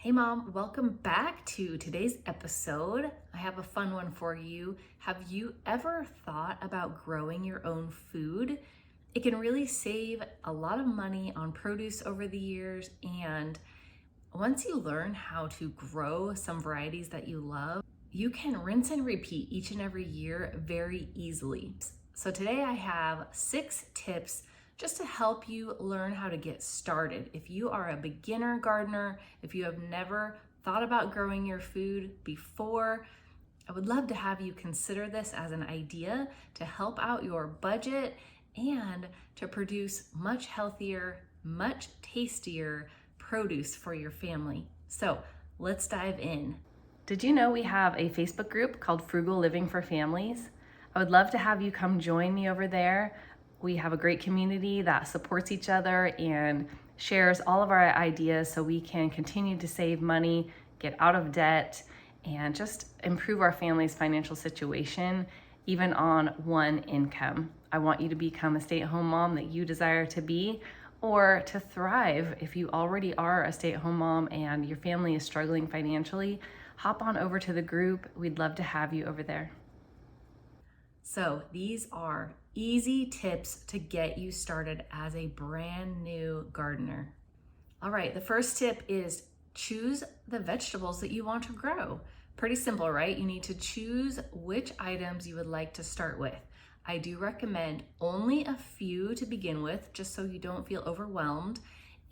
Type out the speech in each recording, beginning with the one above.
Hey mom, welcome back to today's episode. I have a fun one for you. Have you ever thought about growing your own food? It can really save a lot of money on produce over the years, and once you learn how to grow some varieties that you love, you can rinse and repeat each and every year very easily. So today I have 6 tips just to help you learn how to get started. If you are a beginner gardener, if you have never thought about growing your food before, I would love to have you consider this as an idea to help out your budget and to produce much healthier, much tastier produce for your family. So let's dive in. Did you know we have a Facebook group called Frugal Living for Families? I would love to have you come join me over there. We have a great community that supports each other and shares all of our ideas so we can continue to save money, get out of debt, and just improve our family's financial situation, even on one income. I want you to become a stay-at-home mom that you desire to be, or to thrive. If you already are a stay-at-home mom and your family is struggling financially, hop on over to the group. We'd love to have you over there. So these are easy tips to get you started as a brand new gardener. All right, the first tip is choose the vegetables that you want to grow. Pretty simple, right? You need to choose which items you would like to start with. I do recommend only a few to begin with, just so you don't feel overwhelmed,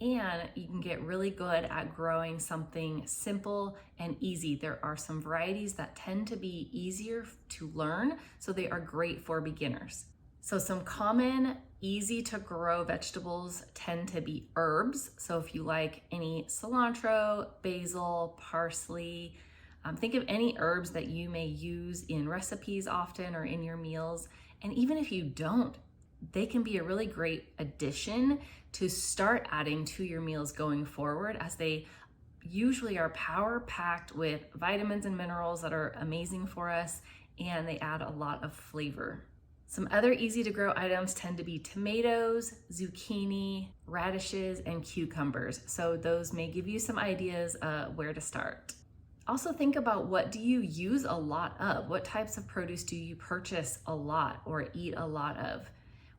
and you can get really good at growing something simple and easy. There are some varieties that tend to be easier to learn, so they are great for beginners. So some common, easy to grow vegetables tend to be herbs. So if you like any cilantro, basil, parsley, think of any herbs that you may use in recipes often or in your meals. And even if you don't, they can be a really great addition to start adding to your meals going forward, as they usually are power-packed with vitamins and minerals that are amazing for us, and they add a lot of flavor. Some other easy to grow items tend to be tomatoes, zucchini, radishes, and cucumbers. So those may give you some ideas where to start. Also think about, what do you use a lot of? What types of produce do you purchase a lot or eat a lot of?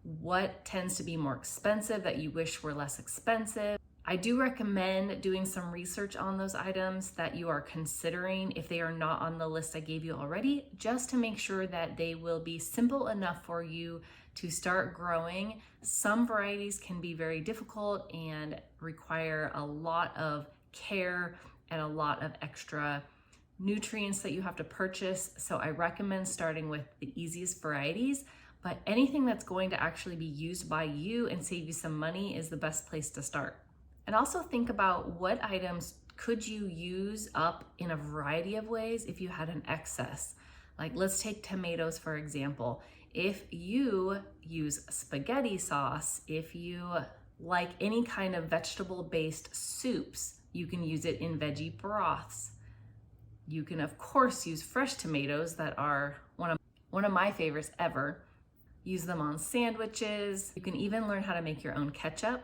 What tends to be more expensive that you wish were less expensive? I do recommend doing some research on those items that you are considering if they are not on the list I gave you already, just to make sure that they will be simple enough for you to start growing. Some varieties can be very difficult and require a lot of care and a lot of extra nutrients that you have to purchase. So I recommend starting with the easiest varieties, but anything that's going to actually be used by you and save you some money is the best place to start. And also think about, what items could you use up in a variety of ways if you had an excess. Like, let's take tomatoes for example. If you use spaghetti sauce, if you like any kind of vegetable-based soups, you can use it in veggie broths. You can of course use fresh tomatoes that are one of my favorites ever. Use them on sandwiches. You can even learn how to make your own ketchup.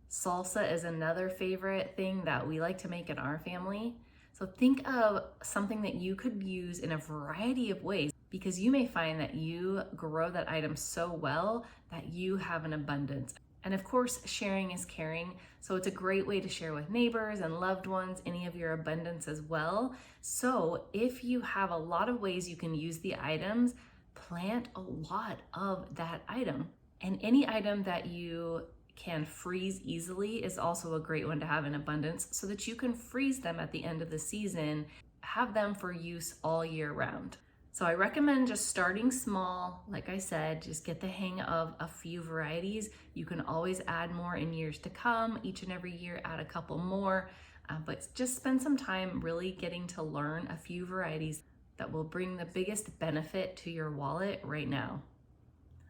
Salsa is another favorite thing that we like to make in our family. So think of something that you could use in a variety of ways, because you may find that you grow that item so well that you have an abundance. And of course, sharing is caring. So it's a great way to share with neighbors and loved ones any of your abundance as well. So if you have a lot of ways you can use the items, plant a lot of that item. And any item that you can freeze easily is also a great one to have in abundance, so that you can freeze them at the end of the season, have them for use all year round. So I recommend just starting small. Like I said, just get the hang of a few varieties. You can always add more in years to come. Each and every year, add a couple more, but just spend some time really getting to learn a few varieties that will bring the biggest benefit to your wallet right now.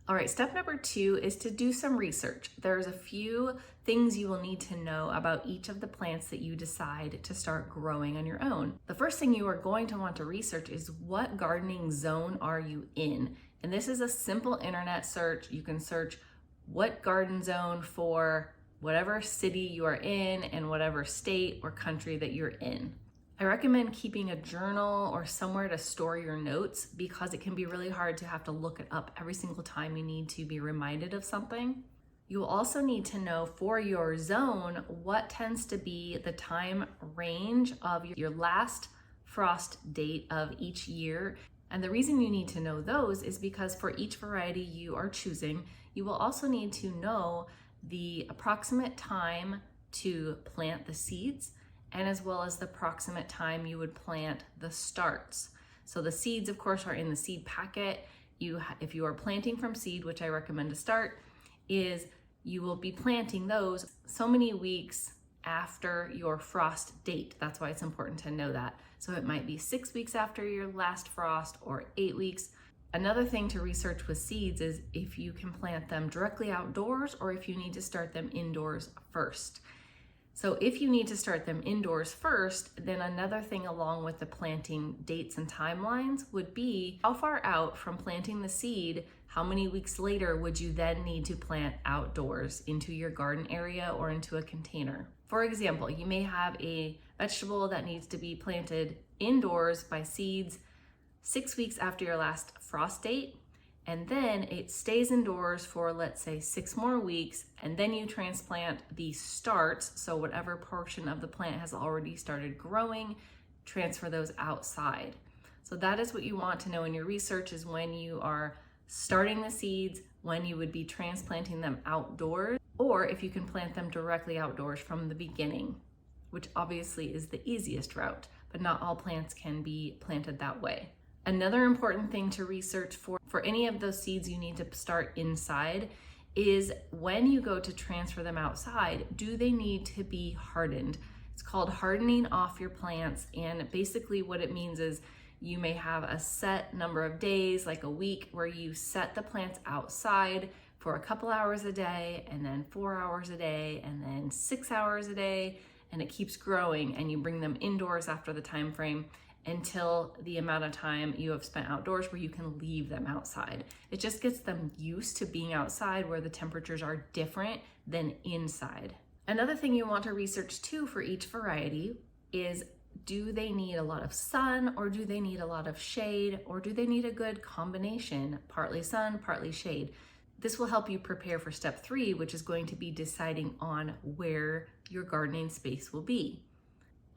All right, step number 2 is to do some research. There's a few things you will need to know about each of the plants that you decide to start growing on your own. The first thing you are going to want to research is, what gardening zone are you in? And this is a simple internet search. You can search what garden zone for whatever city you are in and whatever state or country that you're in. I recommend keeping a journal or somewhere to store your notes because it can be really hard to have to look it up every single time you need to be reminded of something. You will also need to know for your zone what tends to be the time range of your last frost date of each year. And the reason you need to know those is because for each variety you are choosing, you will also need to know the approximate time to plant the seeds, and as well as the approximate time you would plant the starts. So the seeds, of course, are in the seed packet. If you are planting from seed, which I recommend to start, is you will be planting those so many weeks after your frost date. That's why it's important to know that. So it might be 6 weeks after your last frost or 8 weeks. Another thing to research with seeds is if you can plant them directly outdoors or if you need to start them indoors first. So if you need to start them indoors first, then another thing along with the planting dates and timelines would be how far out from planting the seed, how many weeks later would you then need to plant outdoors into your garden area or into a container? For example, you may have a vegetable that needs to be planted indoors by seeds 6 weeks after your last frost date, and then it stays indoors for, let's say, 6 more weeks, and then you transplant the starts, so whatever portion of the plant has already started growing, transfer those outside. So that is what you want to know in your research, is when you are starting the seeds, when you would be transplanting them outdoors, or if you can plant them directly outdoors from the beginning, which obviously is the easiest route, but not all plants can be planted that way. Another important thing to research for any of those seeds you need to start inside is when you go to transfer them outside, do they need to be hardened? It's called hardening off your plants, and basically what it means is you may have a set number of days, like a week, where you set the plants outside for a couple hours a day, and then 4 hours a day, and then 6 hours a day, and it keeps growing, and you bring them indoors after the time frame until the amount of time you have spent outdoors where you can leave them outside. It just gets them used to being outside where the temperatures are different than inside. Another thing you want to research too for each variety is, do they need a lot of sun, or do they need a lot of shade, or do they need a good combination, partly sun, partly shade? This will help you prepare for step 3, which is going to be deciding on where your gardening space will be.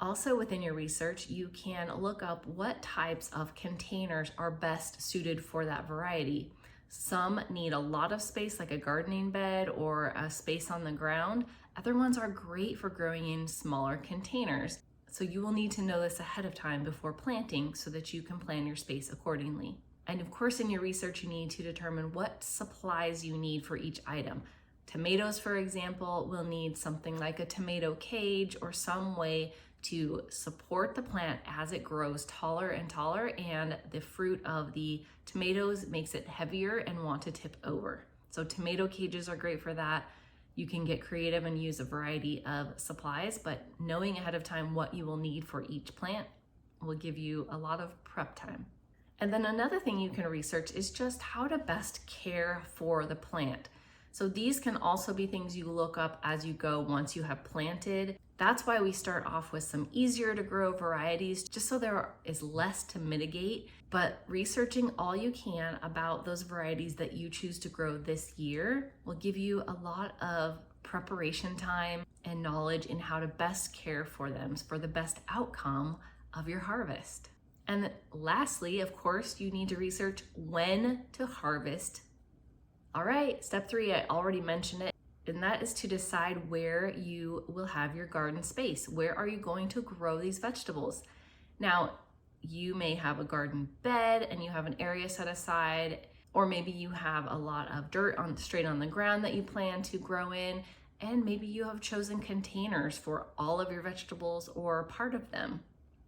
Also within your research, you can look up what types of containers are best suited for that variety. Some need a lot of space, like a gardening bed or a space on the ground. Other ones are great for growing in smaller containers. So you will need to know this ahead of time before planting so that you can plan your space accordingly. And of course, in your research, you need to determine what supplies you need for each item. Tomatoes, for example, will need something like a tomato cage or some way to support the plant as it grows taller and taller, and the fruit of the tomatoes makes it heavier and want to tip over. So tomato cages are great for that. You can get creative and use a variety of supplies, but knowing ahead of time what you will need for each plant will give you a lot of prep time. And then another thing you can research is just how to best care for the plant. So these can also be things you look up as you go once you have planted. That's why we start off with some easier to grow varieties, just so there is less to mitigate. But researching all you can about those varieties that you choose to grow this year will give you a lot of preparation time and knowledge in how to best care for them for the best outcome of your harvest. And lastly, of course, you need to research when to harvest. All right, step 3, I already mentioned it, and that is to decide where you will have your garden space. Where are you going to grow these vegetables? Now, you may have a garden bed and you have an area set aside, or maybe you have a lot of dirt straight on the ground that you plan to grow in, and maybe you have chosen containers for all of your vegetables or part of them.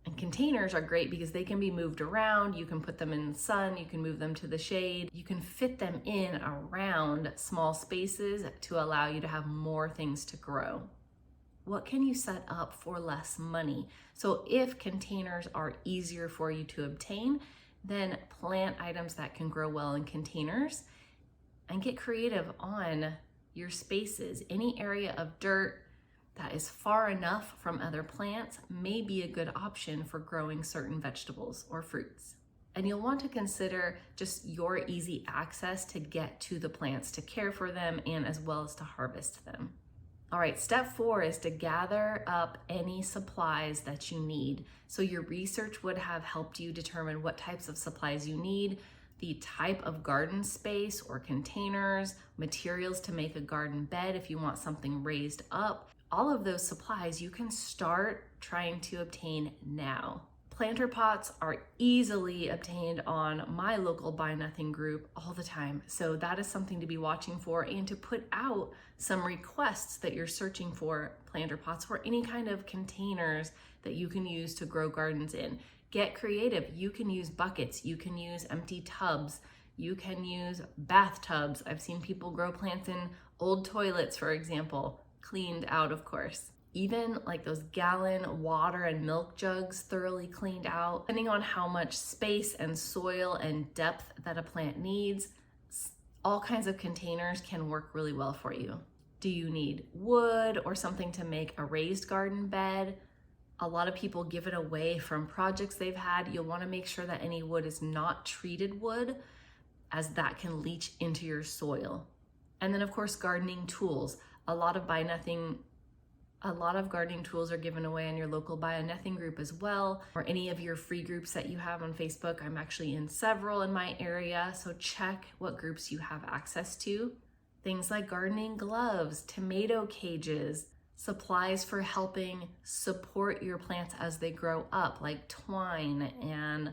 And containers are great because they can be moved around. You can put them in the sun, you can move them to the shade. You can fit them in around small spaces to allow you to have more things to grow. What can you set up for less money? So if containers are easier for you to obtain, then plant items that can grow well in containers and get creative on your spaces. Any area of dirt that is far enough from other plants may be a good option for growing certain vegetables or fruits. And you'll want to consider just your easy access to get to the plants, to care for them, and as well as to harvest them. All right, step 4 is to gather up any supplies that you need. So your research would have helped you determine what types of supplies you need, the type of garden space or containers, materials to make a garden bed if you want something raised up. All of those supplies you can start trying to obtain now. Planter pots are easily obtained on my local Buy Nothing group all the time. So that is something to be watching for, and to put out some requests that you're searching for planter pots or any kind of containers that you can use to grow gardens in. Get creative. You can use buckets, you can use empty tubs, you can use bathtubs. I've seen people grow plants in old toilets, for example, cleaned out, of course. Even like those gallon water and milk jugs thoroughly cleaned out. Depending on how much space and soil and depth that a plant needs, all kinds of containers can work really well for you. Do you need wood or something to make a raised garden bed? A lot of people give it away from projects they've had. You'll want to make sure that any wood is not treated wood, as that can leach into your soil. And then of course, gardening tools. A lot of gardening tools are given away on your local Buy Nothing group as well, or any of your free groups that you have on Facebook. I'm actually in several in my area, so check what groups you have access to. Things like gardening gloves, tomato cages, supplies for helping support your plants as they grow up, like twine and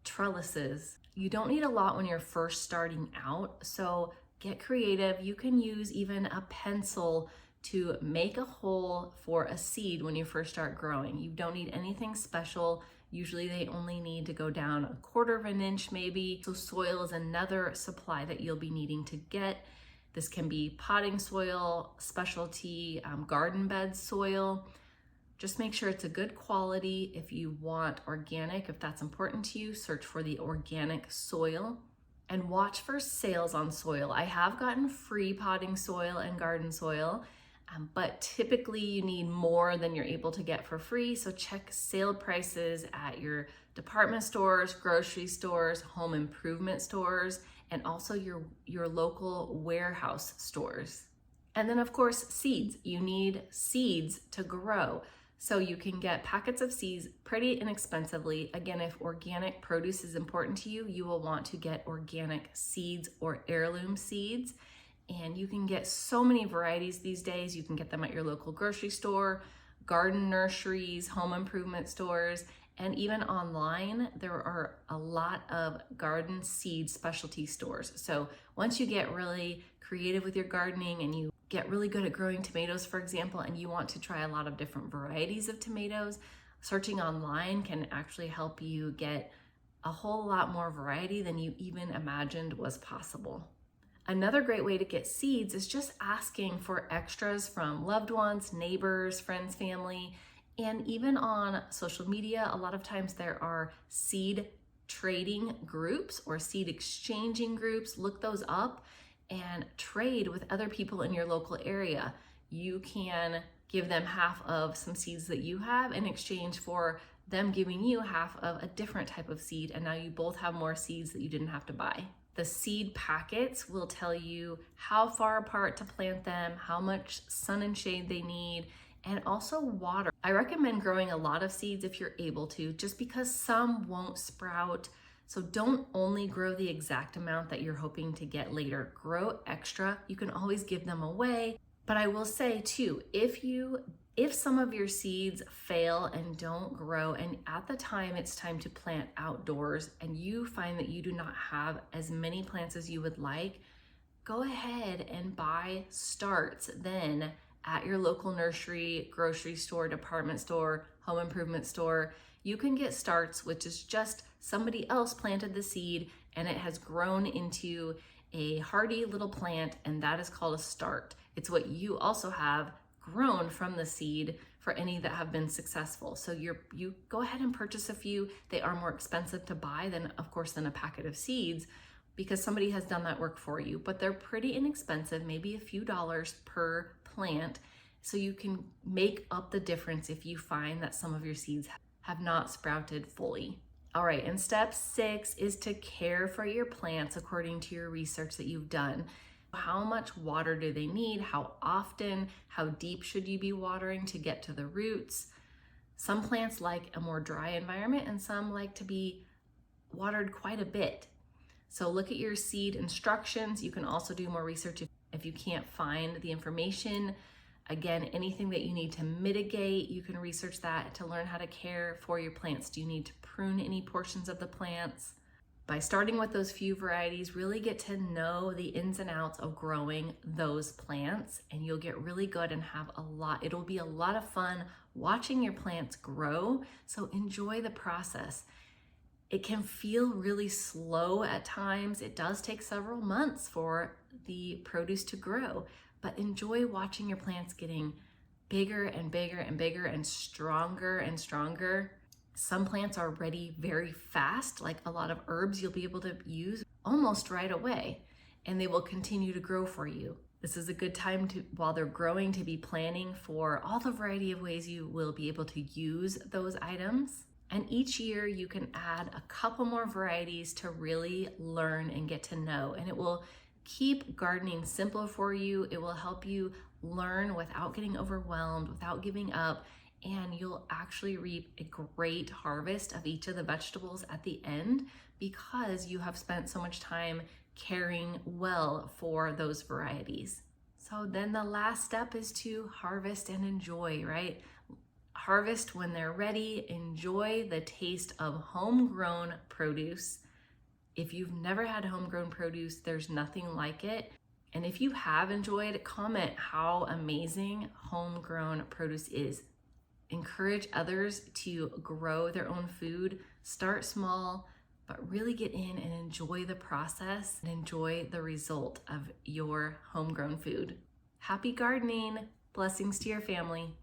trellises. You don't need a lot when you're first starting out, so get creative. You can use even a pencil to make a hole for a seed when you first start growing. You don't need anything special. Usually they only need to go down 1/4 of an inch maybe. So soil is another supply that you'll be needing to get. This can be potting soil, specialty garden bed soil. Just make sure it's a good quality. If you want organic, if that's important to you, search for the organic soil. And watch for sales on soil. I have gotten free potting soil and garden soil, but typically you need more than you're able to get for free. So check sale prices at your department stores, grocery stores, home improvement stores, and also your local warehouse stores. And then of course, seeds. You need seeds to grow. So you can get packets of seeds pretty inexpensively. Again, if organic produce is important to you, you will want to get organic seeds or heirloom seeds. And you can get so many varieties these days. You can get them at your local grocery store, garden nurseries, home improvement stores, and even online. There are a lot of garden seed specialty stores. So once you get really creative with your gardening and you get really good at growing tomatoes, for example, and you want to try a lot of different varieties of tomatoes, searching online can actually help you get a whole lot more variety than you even imagined was possible. Another great way to get seeds is just asking for extras from loved ones, neighbors, friends, family, and even on social media. A lot of times there are seed trading groups or seed exchanging groups. Look those up and trade with other people in your local area. You can give them half of some seeds that you have in exchange for them giving you half of a different type of seed, and now you both have more seeds that you didn't have to buy. The seed packets will tell you how far apart to plant them, how much sun and shade they need, and also water. I recommend growing a lot of seeds if you're able to, just because some won't sprout. So don't only grow the exact amount that you're hoping to get later. Grow extra. You can always give them away. But I will say too, if some of your seeds fail and don't grow, and at the time it's time to plant outdoors and you find that you do not have as many plants as you would like, go ahead and buy starts then at your local nursery, grocery store, department store, home improvement store. You can get starts, which is just somebody else planted the seed and it has grown into a hardy little plant, and that is called a start. It's what you also have grown from the seed for any that have been successful. So you go ahead and purchase a few. They are more expensive to buy than, of course, than a packet of seeds, because somebody has done that work for you, but they're pretty inexpensive, maybe a few dollars per plant. So you can make up the difference if you find that some of your seeds have not sprouted fully. All right, and step 6 is to care for your plants according to your research that you've done. How much water do they need? How often? How deep should you be watering to get to the roots? Some plants like a more dry environment and some like to be watered quite a bit. So look at your seed instructions. You can also do more research if you can't find the information. Again, anything that you need to mitigate, you can research that to learn how to care for your plants. Do you need to prune any portions of the plants? By starting with those few varieties, really get to know the ins and outs of growing those plants, and you'll get really good and have it'll be a lot of fun watching your plants grow. So enjoy the process. It can feel really slow at times. It does take several months for the produce to grow, but enjoy watching your plants getting bigger and bigger and bigger and stronger and stronger. Some plants are ready very fast, like a lot of herbs you'll be able to use almost right away, and they will continue to grow for you. This is a good time to, while they're growing, to be planning for all the variety of ways you will be able to use those items. And each year you can add a couple more varieties to really learn and get to know, and it will keep gardening simple for you. It will help you learn without getting overwhelmed, without giving up, and you'll actually reap a great harvest of each of the vegetables at the end because you have spent so much time caring well for those varieties. So then the last step is to harvest and enjoy, right? Harvest when they're ready. Enjoy the taste of homegrown produce. If you've never had homegrown produce, there's nothing like it. And if you have enjoyed, comment how amazing homegrown produce is. Encourage others to grow their own food. Start small, but really get in and enjoy the process and enjoy the result of your homegrown food. Happy gardening! Blessings to your family.